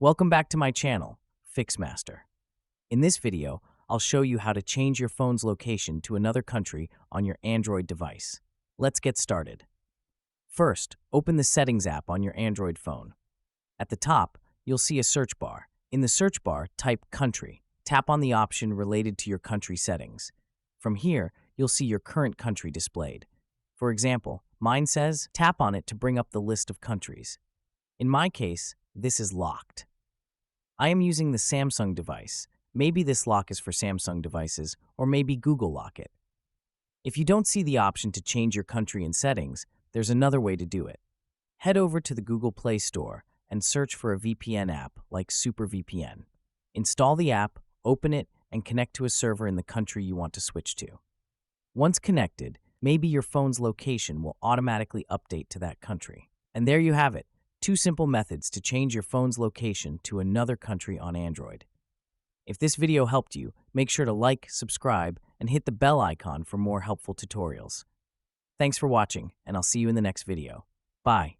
Welcome back to my channel, Fixmaster. In this video, I'll show you how to change your phone's location to another country on your Android device. Let's get started. First, open the Settings app on your Android phone. At the top, you'll see a search bar. In the search bar, type Country. Tap on the option related to your country settings. From here, you'll see your current country displayed. For example, mine says, tap on it to bring up the list of countries. In my case, this is locked. I am using the Samsung device. Maybe this lock is for Samsung devices, or maybe Google Lock it. If you don't see the option to change your country in settings, there's another way to do it. Head over to the Google Play Store and search for a VPN app like SuperVPN. Install the app, open it, and connect to a server in the country you want to switch to. Once connected, maybe your phone's location will automatically update to that country. And there you have it. 2 simple methods to change your phone's location to another country on Android. If this video helped you, make sure to like, subscribe, and hit the bell icon for more helpful tutorials. Thanks for watching, and I'll see you in the next video. Bye.